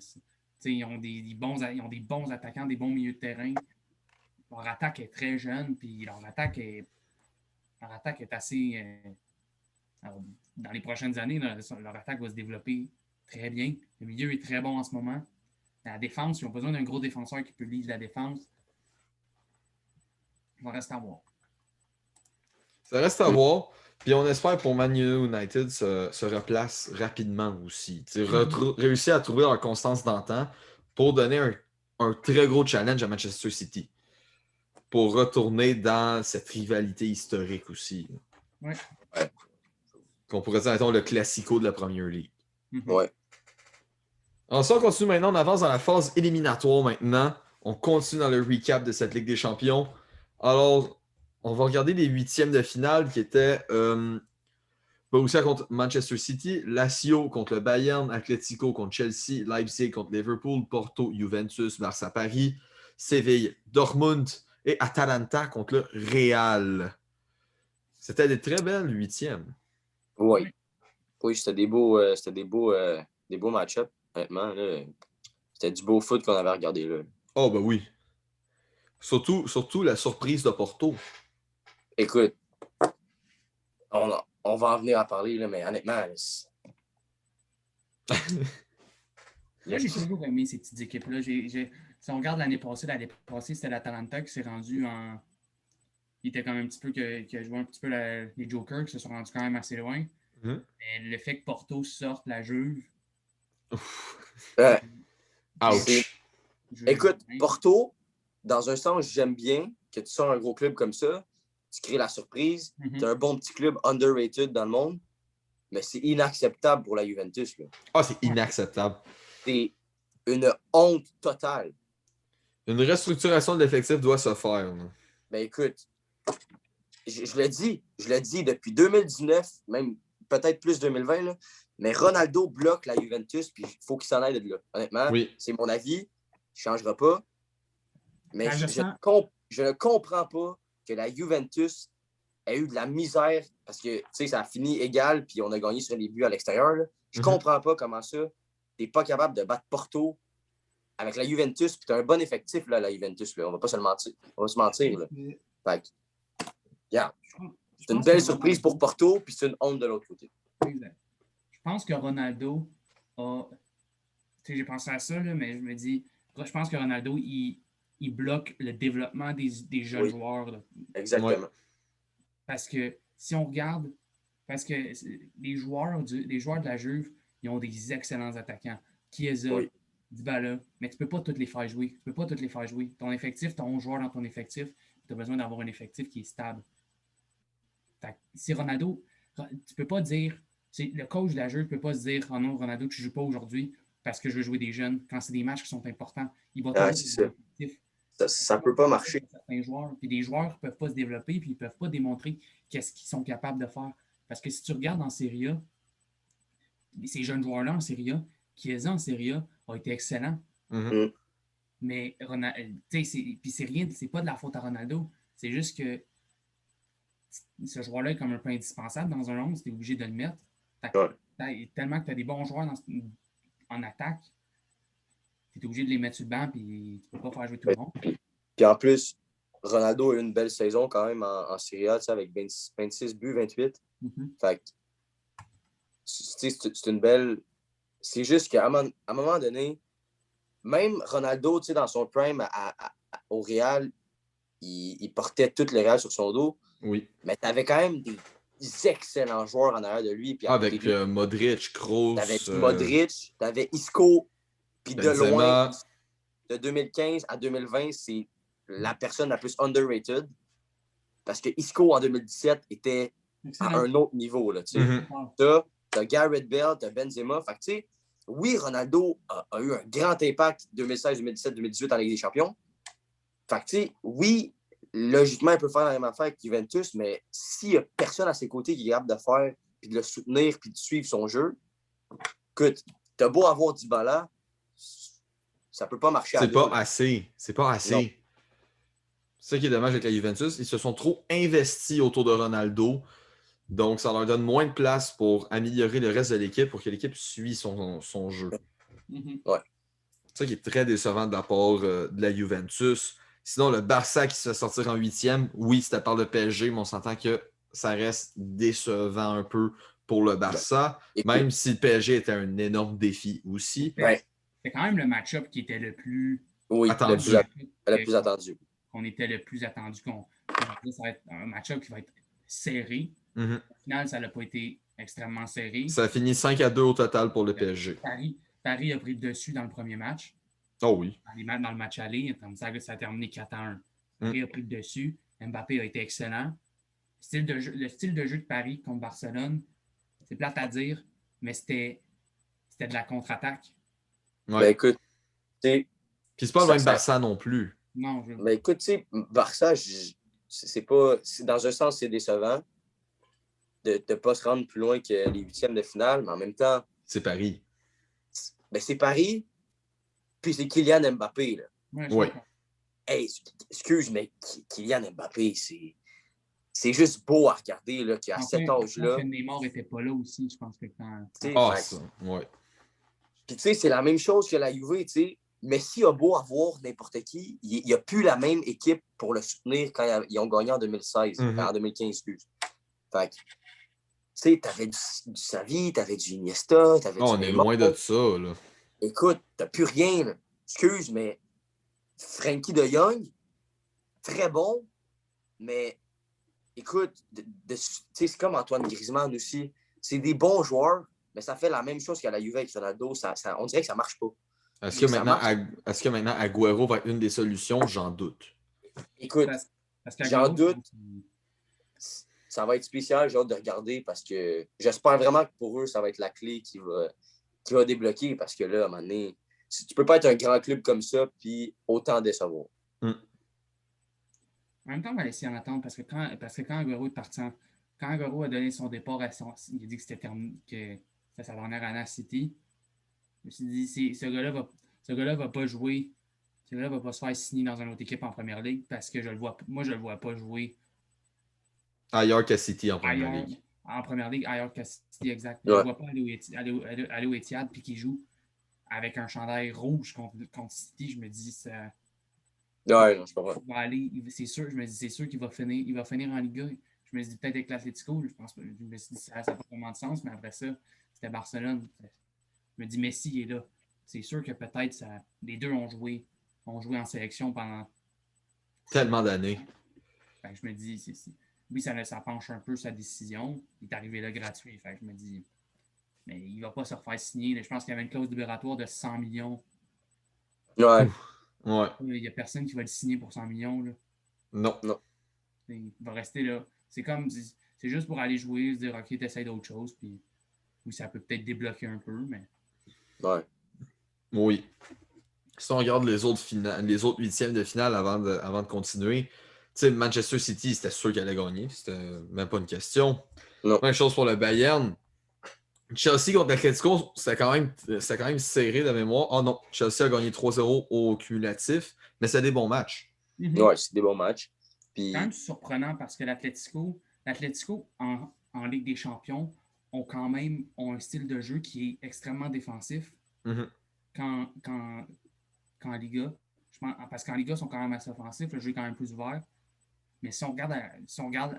Ils ont ils ont des bons attaquants, des bons milieux de terrain. Leur attaque est très jeune, puis leur attaque est assez. Alors, dans les prochaines années, là, leur attaque va se développer très bien. Le milieu est très bon en ce moment. La défense, ils ont besoin d'un gros défenseur qui peut lire la défense. Il va rester à voir. Ça reste à voir. Puis on espère pour Man United se replace rapidement aussi. Réussir à trouver leur constance d'antan pour donner un très gros challenge à Manchester City. Pour retourner dans cette rivalité historique aussi. Ouais. Qu'on pourrait dire, mettons, le classico de la Premier League. Ouais. Ensuite, on continue maintenant. On avance dans la phase éliminatoire maintenant. On continue dans le recap de cette Ligue des Champions. Alors, on va regarder les huitièmes de finale qui étaient Borussia contre Manchester City, Lazio contre le Bayern, Atlético contre Chelsea, Leipzig contre Liverpool, Porto, Juventus, Barça, Paris, Séville, Dortmund et Atalanta contre le Real. C'était des très belles huitièmes. Oui. Oui, c'était des beaux match-ups, honnêtement. Là. C'était du beau foot qu'on avait regardé là. Oh, ben oui. Surtout la surprise de Porto. Écoute, on va en venir à parler, là, mais honnêtement, Moi, j'ai toujours aimé ces petites équipes-là. Si on regarde l'année passée, c'était l'Atalanta qui s'est rendu en. Il était quand même un petit peu qui a joué un petit peu les Jokers qui se sont rendus quand même assez loin. Mm-hmm. Mais le fait que Porto sorte la Juve. Ouch. Écoute, Porto, dans un sens, j'aime bien que tu sors un gros club comme ça. Tu crées la surprise. Tu as un bon petit club underrated dans le monde. Mais c'est inacceptable pour la Juventus. Là. Ah, c'est inacceptable. C'est une honte totale. Une restructuration de l'effectif doit se faire. Ben écoute, je le dis depuis 2019, même peut-être plus 2020, là, mais Ronaldo bloque la Juventus, puis il faut qu'il s'en aille de là. Honnêtement, c'est mon avis. Il ne changera pas. Mais je ne comprends pas que la Juventus ait eu de la misère, parce que ça a fini égal, puis on a gagné sur les buts à l'extérieur. Là. Je ne comprends pas comment ça, tu n'es pas capable de battre Porto avec la Juventus, puis tu as un bon effectif, là, la Juventus. Là. On ne va pas se mentir. On va se mentir. Là. Fait que, yeah. C'est une belle surprise pour Porto, puis c'est une honte de l'autre côté. Exact. Je pense que Ronaldo a. J'ai pensé à ça, là, mais je me dis, je pense que Ronaldo, il bloque le développement des jeunes joueurs. Là. Exactement. Ouais. Parce que si on regarde, les joueurs de la Juve, ils ont des excellents attaquants. Chiesa, Dybala, mais tu ne peux pas tous les faire jouer. Ton effectif, tu as 11 joueurs dans ton effectif, tu as besoin d'avoir un effectif qui est stable. Si Ronaldo, tu peux pas dire, le coach de la Juve ne peut pas se dire, oh non, Ronaldo, tu ne joues pas aujourd'hui parce que je veux jouer des jeunes. Quand c'est des matchs qui sont importants, il va toujours ça peut pas marcher. Certains joueurs. Puis les joueurs ne peuvent pas se développer, puis ils ne peuvent pas démontrer qu'est-ce qu'ils sont capables de faire. Parce que si tu regardes en Serie A, ces jeunes joueurs-là en Serie A, Chiesa en Serie A a été excellent. Mais c'est pas de la faute à Ronaldo. C'est juste que ce joueur-là est comme un peu indispensable dans un 11, tu es obligé de le mettre. Tellement que tu as des bons joueurs en attaque, tu es obligé de les mettre sur le banc et tu peux pas faire jouer tout le monde. Puis en plus, Ronaldo a eu une belle saison quand même en Serie A, avec 26 buts, 28. Fait que c'est une belle. C'est juste qu'à un moment donné, même Ronaldo, dans son prime au Real, il portait tout le Real sur son dos. Oui. Mais tu avais quand même des excellents joueurs en arrière de lui. Puis avec Modric, Kroos. Tu avais Modric, tu avais Isco. Puis de loin, de 2015 à 2020, c'est la personne la plus underrated. Parce que Isco, en 2017, était à un autre niveau. Là, tu as Gareth Bale, tu as Benzema. Fait que, tu sais, oui, Ronaldo a eu un grand impact 2016, 2017, 2018 en Ligue des Champions. Fait que, tu sais, oui, logiquement, il peut faire la même affaire avec Juventus, mais s'il n'y a personne à ses côtés qui est capable de faire, puis de le soutenir, puis de suivre son jeu, écoute, t'as beau avoir Dybala, ça peut pas marcher. C'est pas assez. C'est ça qui est dommage avec la Juventus. Ils se sont trop investis autour de Ronaldo. Donc, ça leur donne moins de place pour améliorer le reste de l'équipe, pour que l'équipe suive son jeu. C'est ça qui est très décevant de la part de la Juventus. Sinon, le Barça qui se fait sortir en 8e, oui, c'était par le PSG, mais on s'entend que ça reste décevant un peu pour le Barça, même si le PSG était un énorme défi aussi. C'est quand même le match-up qui était le plus attendu. Le plus attendu. On était le plus attendu. Ça va être un match-up qui va être serré. Au final, ça n'a pas été extrêmement serré. Ça a fini 5-2 au total pour le PSG. Paris a pris le dessus dans le premier match. Oh oui. Dans le match aller, ça a terminé 4-1. Paris a pris le dessus. Mbappé a été excellent. Le style de jeu de Paris contre Barcelone, c'est plate à dire, mais c'était de la contre-attaque. Ouais. Ben écoute, puis c'est pas le même Barça non plus. Non, Ben écoute, tu sais, Barça, c'est pas. Dans un sens, c'est décevant de ne pas se rendre plus loin que les huitièmes de finale, mais en même temps. C'est Paris. Ben c'est Paris, puis c'est Kylian Mbappé, là. Oui. Hey, excuse, mais Kylian Mbappé, c'est juste beau à regarder, là, qu'à cet âge-là. Neymar n'était pas là aussi, je pense que quand. Ça, ouais. Puis tu sais, c'est la même chose que la Juve, tu sais. Messi a beau avoir n'importe qui, il n'y a plus la même équipe pour le soutenir quand ils ont gagné en 2016, en 2015, excuse. Fait que, tu sais, t'avais du Xavi, t'avais du Iniesta, t'avais du on est loin de ça, là. Écoute, t'as plus rien, là. Excuse, mais Frankie de Jong, très bon, mais écoute, c'est comme Antoine Griezmann aussi. C'est des bons joueurs, mais ça fait la même chose qu'à la Juve avec Ronaldo. On dirait que ça marche pas. Est-ce que maintenant Agüero va être une des solutions? J'en doute. Écoute, j'en doute. Ça va être spécial, j'ai hâte de regarder parce que j'espère vraiment que pour eux, ça va être la clé qui va débloquer parce que là, à un moment donné, tu peux pas être un grand club comme ça puis autant décevoir. En même temps, on va laisser en attendre parce que quand Agüero est parti, quand Agüero a donné son départ, il a dit que c'était terminé, que c'était sa dernière année à City. Je me suis dit, ce gars-là va pas jouer. Ce gars-là va pas se faire signer dans une autre équipe en première ligue parce que je le vois pas jouer ailleurs qu'à City en première ligue. En première ligue, ailleurs qu'à City, exact. Ouais. Je le vois pas aller au Etihad puis qu'il joue avec un chandail rouge contre City. Je me dis, ça. Ouais, non, je comprends. Va aller, c'est sûr, je me dis, c'est sûr qu'il va finir en Liga. Je me dis peut-être avec l'Atlético, je pense pas. Je me suis dit, ça n'a pas vraiment de sens, mais après ça, c'était Barcelone. Je me dis, Messi est là. C'est sûr que peut-être les deux ont joué en sélection pendant tellement d'années. Fait que je me dis, oui, ça penche un peu sa décision. Il est arrivé là gratuit. Fait que je me dis, mais il ne va pas se refaire signer. Je pense qu'il y avait une clause libératoire de 100 millions. Ouais. Ouais. Il n'y a personne qui va le signer pour 100 millions. Là. Non. Il va rester là. C'est juste pour aller jouer, se dire, OK, t'essayes d'autre chose. Puis oui, ça peut peut-être débloquer un peu, mais. Ouais. Oui. Si on regarde les autres huitièmes de finale avant de continuer, tu sais, Manchester City, c'était sûr qu'elle allait gagner. C'était même pas une question. Non. Même chose pour le Bayern. Chelsea contre l'Atlético, c'était quand même serré de mémoire. Oh non, Chelsea a gagné 3-0 au cumulatif, mais c'est des bons matchs. Ouais, c'est des bons matchs. Puis... C'est quand même surprenant parce que l'Atlético en Ligue des Champions, ont un style de jeu qui est extrêmement défensif. Qu'en Liga. Parce qu'en Liga, ils sont quand même assez offensifs. Le jeu est quand même plus ouvert. Mais si on regarde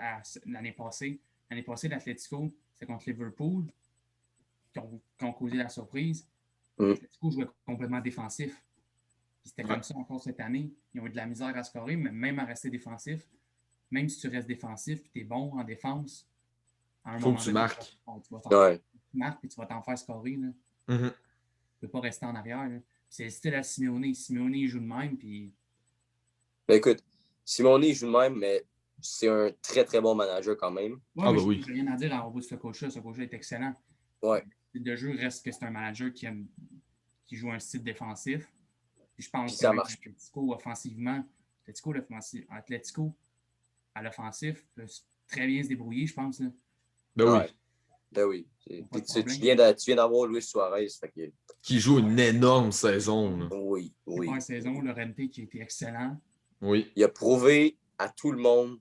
à l'année passée, l'Atlético, c'est contre Liverpool qui ont causé la surprise. L'Atlético jouait complètement défensif. Puis c'était comme ça encore cette année. Ils ont eu de la misère à scorer, mais même à rester défensif, même si tu restes défensif et tu es bon en défense, à un moment donné, marques. Tu marques et tu vas t'en faire scorer. Là. Tu ne peux pas rester en arrière. Là. C'est le style à Simeone. Simeone, il joue de même. Puis... Ben écoute, Simeone, il joue de même, mais c'est un très, très bon manager quand même. Ouais, je n'ai rien à dire à propos de ce coach-là. Ce coach-là est excellent. Ouais. Le style de jeu reste que c'est un manager qui joue un style défensif. Puis je pense puis ça que marche. Atlético, à l'offensif, peut très bien se débrouiller, je pense. Là. Ben oui. Tu viens d'avoir Luis Suarez. Qui joue une énorme saison. Là. Oui. Une saison, le Renté qui a été excellent. Oui. Il a prouvé à tout le monde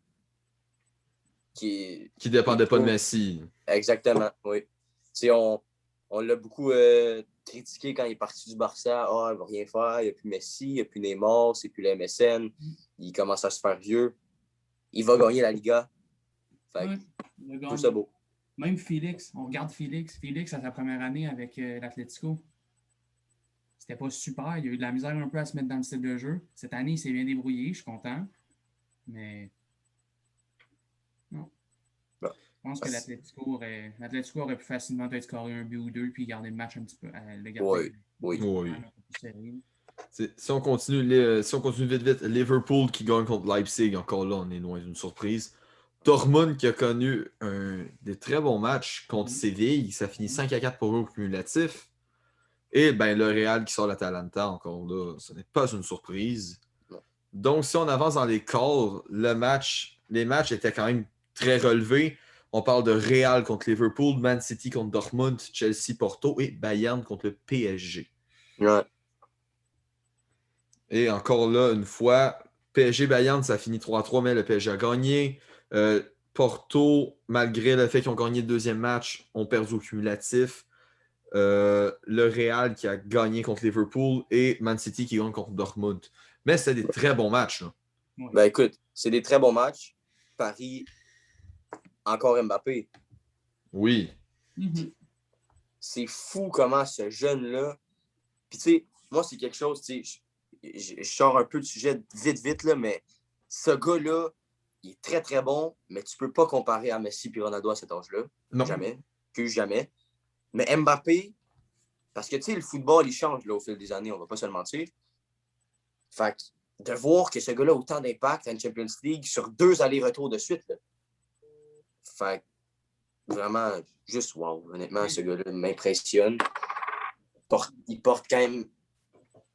qui dépendait pas de Messi. Exactement, oui. On On l'a beaucoup critiqué quand il est parti du Barça. Ah, il va rien faire, il n'y a plus Messi, il n'y a plus Neymar, c'est plus le MSN. Il commence à se faire vieux. Il va gagner la Liga. Fait que, tout ça beau. Même Félix, on regarde Félix. Félix, à sa première année avec l'Atlético, c'était pas super. Il a eu de la misère un peu à se mettre dans le style de jeu. Cette année, il s'est bien débrouillé, je suis content. Mais non. Je pense que l'Atlético aurait pu facilement peut-être scorer un but ou deux puis garder le match un petit peu. Le garder Oui. un peu plus serré. Si on continue vite, Liverpool qui gagne contre Leipzig, encore là, on est loin d'une surprise. Dortmund qui a connu des très bons matchs contre Séville, ça finit 5-4 pour eux au cumulatif. Et ben le Real qui sort l'Atalanta, encore là, ce n'est pas une surprise. Donc, si on avance dans les corps, les matchs étaient quand même très relevés. On parle de Real contre Liverpool, Man City contre Dortmund, Chelsea, Porto et Bayern contre le PSG. Ouais. Et encore là, une fois, PSG-Bayern, ça finit 3-3, mais le PSG a gagné. Porto, malgré le fait qu'ils ont gagné le deuxième match, ont perdu au cumulatif. Le Real qui a gagné contre Liverpool et Man City qui gagne contre Dortmund. Mais c'était des très bons matchs. Là. Ben écoute, c'est des très bons matchs. Paris, encore Mbappé. Oui. C'est fou comment ce jeune-là. Puis tu sais, moi, c'est quelque chose, tu sais, je sors un peu du sujet vite, là, mais ce gars-là, il est très, très bon, mais tu peux pas comparer à Messi et Ronaldo à cet âge-là. Non. Jamais. Plus jamais. Mais Mbappé, parce que tu sais, le football, il change là, au fil des années, on va pas se le mentir. Fait que de voir que ce gars-là a autant d'impact à une Champions League sur 2 allers-retours de suite, là. Fait que vraiment, juste wow. Honnêtement, ce gars-là m'impressionne. Il porte quand même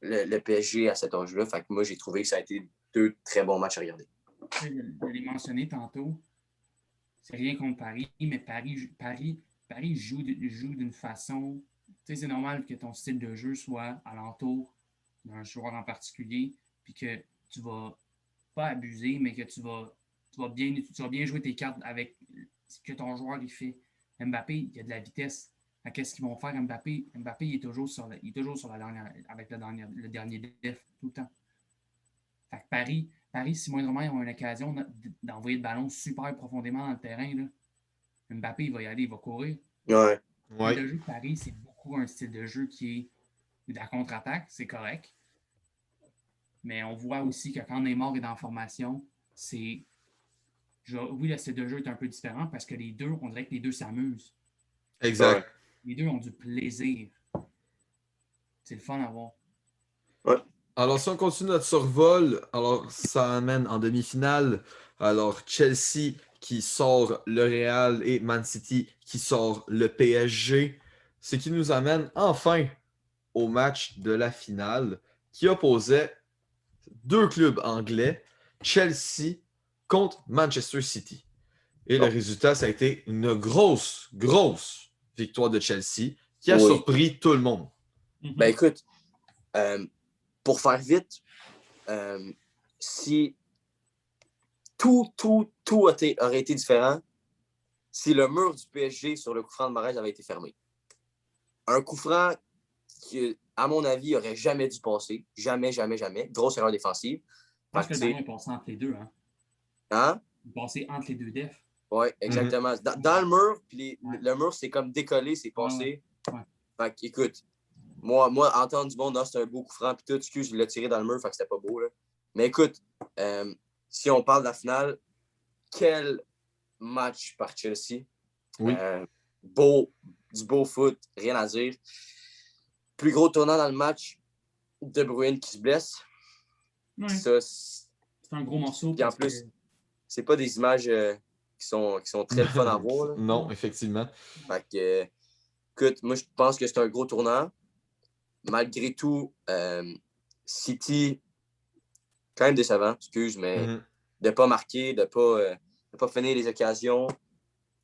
le PSG à cet âge-là. Fait que moi, j'ai trouvé que ça a été 2 très bons matchs à regarder. Je l'ai mentionné tantôt. C'est rien contre Paris, mais Paris joue d'une façon. Tu sais, c'est normal que ton style de jeu soit alentour d'un joueur en particulier, puis que tu vas pas abuser, mais que tu vas bien jouer tes cartes avec ce que ton joueur il fait. Mbappé, il y a de la vitesse. Qu'est-ce qu'ils vont faire, Mbappé? Mbappé, il est toujours sur la dernière, avec le dernier def, tout le temps. Fait que Paris, si moindrement ils ont une occasion d'envoyer le ballon super profondément dans le terrain, là, Mbappé, il va y aller, il va courir. Ouais. Le jeu de Paris, c'est beaucoup un style de jeu qui est de la contre-attaque, c'est correct. Mais on voit aussi que quand Neymar est dans la formation, oui, le style de jeu est un peu différent parce que on dirait que les deux s'amusent. Exact. Les deux ont du plaisir. C'est le fun à voir. Ouais. Alors, si on continue notre survol, alors ça amène en demi-finale. Alors, Chelsea qui sort le Real et Man City qui sort le PSG. Ce qui nous amène enfin au match de la finale qui opposait 2 clubs anglais, Chelsea contre Manchester City. Et le résultat, ça a été une grosse victoire de Chelsea qui a surpris tout le monde. Ben écoute, pour faire vite, si tout aurait été différent si le mur du PSG sur le coup franc de Mahrez avait été fermé. Un coup franc qui, à mon avis, n'aurait jamais dû passer. Jamais. Grosse erreur défensive. Je pense que le ballon est passé entre les deux. Hein? Il est passé entre les deux defs. Oui, exactement. Dans le mur, puis le mur, c'est comme décollé, c'est passé. Ouais. Fait que, écoute, moi, entendre du monde, c'est un beau coup franc, puis tout, excuse, je l'ai tiré dans le mur, fait que c'était pas beau, là. Mais écoute, si on parle de la finale, quel match par Chelsea. Oui. Du beau foot, rien à dire. Plus gros tournant dans le match, De Bruyne qui se blesse. Ouais. Ça, c'est un gros morceau. Puis en plus, c'est pas des images qui sont très fun à voir. Là. Non, effectivement. Fait que, écoute, moi, je pense que c'est un gros tournant. Malgré tout, City, quand même décevant, excuse, mais de ne pas marquer, de ne pas finir les occasions.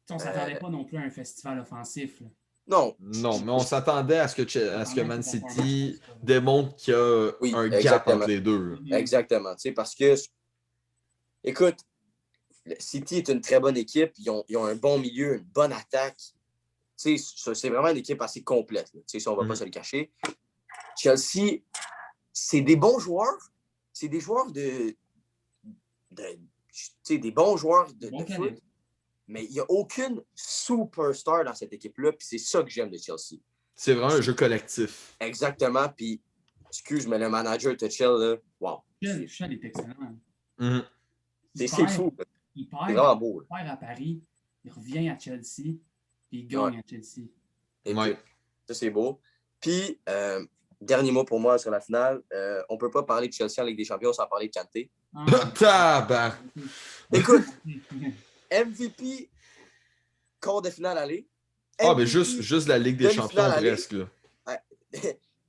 On ne s'attendait pas non plus à un festival offensif. Là. Non, mais on s'attendait à ce que Man City démontre qu'il y a un gap entre les deux. Exactement. Parce que, écoute, City est une très bonne équipe. Ils ont un bon milieu, une bonne attaque. c'est vraiment une équipe assez complète. Si on ne va pas se le cacher. Chelsea, c'est des bons joueurs. C'est des joueurs des bons joueurs de foot. Mais il n'y a aucune superstar dans cette équipe-là. Puis c'est ça que j'aime de Chelsea. C'est vraiment un jeu collectif. Exactement. Puis, excuse, mais le manager Tuchel, là, wow. Tuchel est excellent. C'est fou. Il c'est vraiment beau. Il perd à Paris, il revient à Chelsea, puis il gagne à Chelsea. Et ça, c'est beau. Puis, dernier mot pour moi sur la finale. On ne peut pas parler de Chelsea en Ligue des Champions sans parler de Kanté. Écoute, MVP, quart de finale aller. Mais juste la Ligue des Champions presque. Là.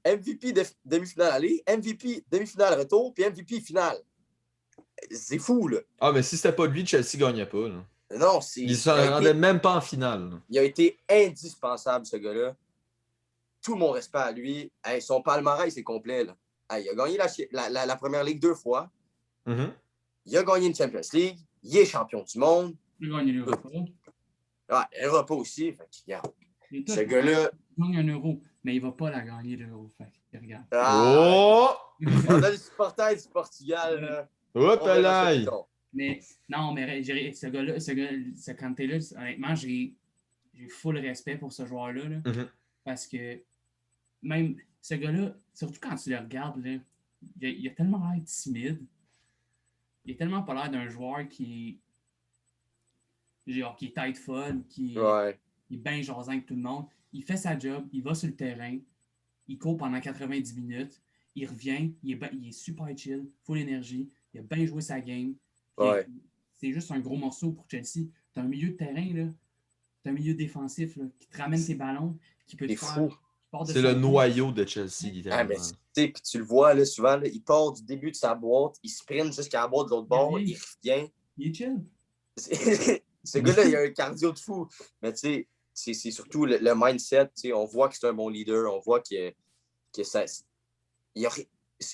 MVP demi-finale aller, MVP demi-finale retour, puis MVP finale. C'est fou, là. Mais si c'était pas lui, Chelsea gagnait pas. Là. Non, il ne se rendait même pas en finale. Là. Il a été indispensable, ce gars-là. Tout mon respect à lui. Son palmarès, c'est complet. Là. Il a gagné la Première Ligue 2 fois. Il a gagné une Champions League. Il est champion du monde. Il a gagné l'Europa. L'Europa aussi. Fait que, regarde. Ce gars-là... Il gagne un euro, mais il ne va pas la gagner, l'Euro. Fait que, regarde. On a le supporter du Portugal, là. Mais non, mais ce gars-là, ce Kanté-là, honnêtement, j'ai full respect pour ce joueur-là. Là, parce que même ce gars-là, surtout quand tu le regardes, là, il a tellement l'air timide. Il a tellement pas l'air d'un joueur qui est tête folle, qui est bien jasant avec tout le monde. Il fait sa job, il va sur le terrain, il court pendant 90 minutes, il revient, il est super chill, full énergie, il a bien joué sa game. C'est juste un gros morceau pour Chelsea. Tu as un milieu de terrain, là. Tu as un milieu défensif là, qui te ramène tes ballons, qui peut te faire... fou. C'est le noyau de Chelsea, littéralement. Puis tu le vois, là, souvent, là, il part du début de sa boîte, il sprint jusqu'à la boîte de l'autre bord, il revient. Il est chill. Ce gars-là, il a un cardio de fou. Mais tu sais, c'est surtout le mindset. On voit que c'est un bon leader. On voit que ça...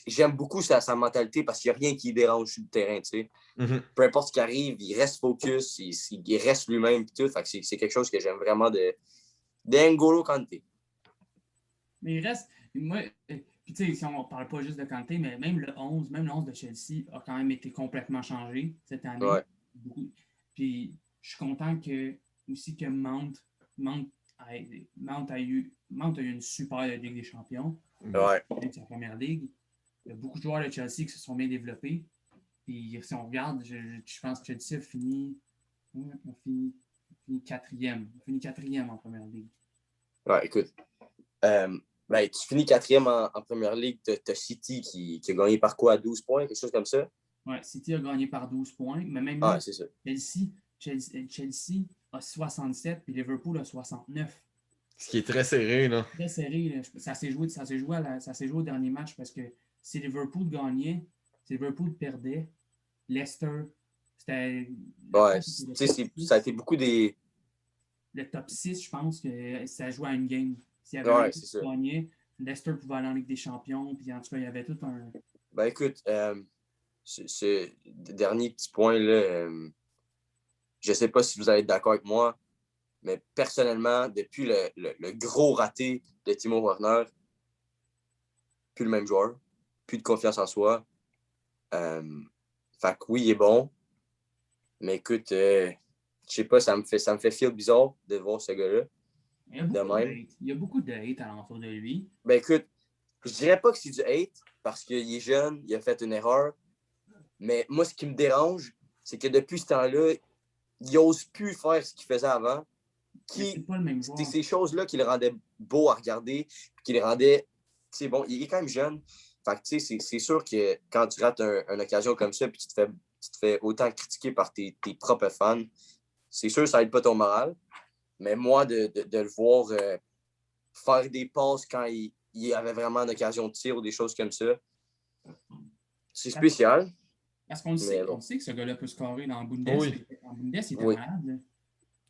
J'aime beaucoup sa mentalité parce qu'il n'y a rien qui le dérange sur le terrain. Peu importe ce qui arrive, il reste focus, il reste lui-même. Tout. Fait que c'est quelque chose que j'aime vraiment de N'Golo Kanté. Mais il reste... Moi, puis tu sais, si on ne parle pas juste de Kanté, mais même le 11 de Chelsea a quand même été complètement changé cette année. Puis je suis content aussi que Mount a eu une super Ligue des Champions. C'est sa première ligue. Il y a beaucoup de joueurs de Chelsea qui se sont bien développés. Puis si on regarde, je pense que Chelsea a fini quatrième. On finit quatrième en première ligue. Écoute. Tu finis quatrième en première ligue. Tu as City qui a gagné par quoi? 12 points? Quelque chose comme ça? City a gagné par 12 points. Mais même c'est ça. Chelsea a 67 puis Liverpool a 69. Ce qui est très serré, là. Très serré. Là. Ça s'est joué au dernier match parce que si Liverpool gagnait, si Liverpool perdait, Leicester, c'était... ça a été beaucoup des... Le top 6, je pense que ça jouait à une game. S'il y avait qui gagnait, Leicester pouvait aller en Ligue des Champions. Puis en tout cas, il y avait tout un... Écoute, ce dernier petit point-là, je ne sais pas si vous allez être d'accord avec moi, mais personnellement, depuis le gros raté de Timo Werner, plus le même joueur, plus de confiance en soi. Fait que oui, il est bon. Mais écoute, je sais pas, ça me fait feel bizarre de voir ce gars-là. Il y a beaucoup de hate à l'entour de lui. Écoute, je dirais pas que c'est du hate parce qu'il est jeune, il a fait une erreur. Mais moi, ce qui me dérange, c'est que depuis ce temps-là, il n'ose plus faire ce qu'il faisait avant. C'est pas le même joueur. C'est ces choses-là qui le rendaient beau à regarder, qui le rendaient... bon, il est quand même jeune. Fait que, c'est sûr que quand tu rates une occasion comme ça, puis tu te fais autant critiquer par tes propres fans, c'est sûr que ça n'aide pas ton moral. Mais moi, de le voir faire des passes quand il avait vraiment une occasion de tir ou des choses comme ça, c'est spécial. Parce qu'on sait que ce gars-là peut scorer dans Bundes. En Bundes, il était malade. Là.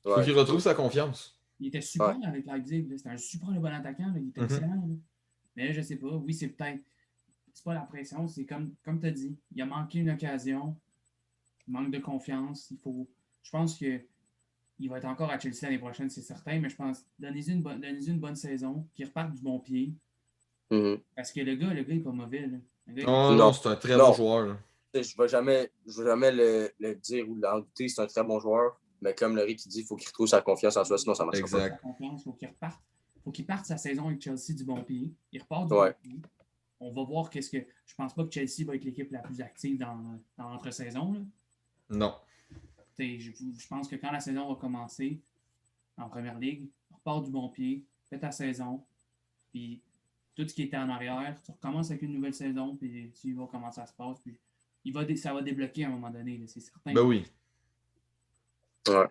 Il faut qu'il retrouve sa confiance. Il était super avec Leipzig. C'était un super bon attaquant. Là. Il était excellent. Là. Mais je sais pas. Oui, c'est peut-être... C'est pas la pression. C'est comme tu as dit. Il a manqué une occasion. Il manque de confiance. Je pense que il va être encore à Chelsea l'année prochaine, c'est certain, mais je pense donnez-lui une bonne saison, qu'il reparte du bon pied. Parce que le gars, il n'est pas mauvais. Là. Le gars, il est Oh Non. non, c'est un très bon Non. joueur. Là. Je ne vais jamais le dire ou l'en douter, c'est un très bon joueur. Mais comme Laurie qui dit, il faut qu'il retrouve sa confiance en soi, sinon ça ne marchera Exact. sa confiance, il faut qu'il reparte. Il faut qu'il parte sa saison avec Chelsea du bon pied. Il repart du Ouais. bon pied. On va voir qu'est-ce que. Je pense pas que Chelsea va être l'équipe la plus active dans l'entre-saison. Là. Non. Je pense que quand la saison va commencer en première ligue, repars du bon pied, fais ta saison, puis tout ce qui était en arrière, tu recommences avec une nouvelle saison, puis tu vas comment ça se passe, puis ça va débloquer à un moment donné, là, c'est certain. Ben oui. Ouais.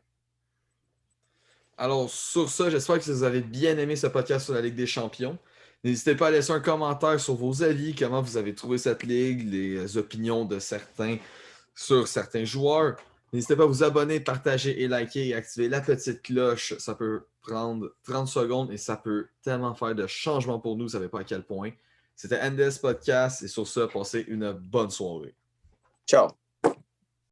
Alors, sur ça, j'espère que vous avez bien aimé ce podcast sur la Ligue des Champions. N'hésitez pas à laisser un commentaire sur vos avis, comment vous avez trouvé cette ligue, les opinions de certains sur certains joueurs. N'hésitez pas à vous abonner, partager et liker et activer la petite cloche. Ça peut prendre 30 secondes et ça peut tellement faire de changements pour nous, vous ne savez pas à quel point. C'était NDS Podcast et sur ça, passez une bonne soirée. Ciao.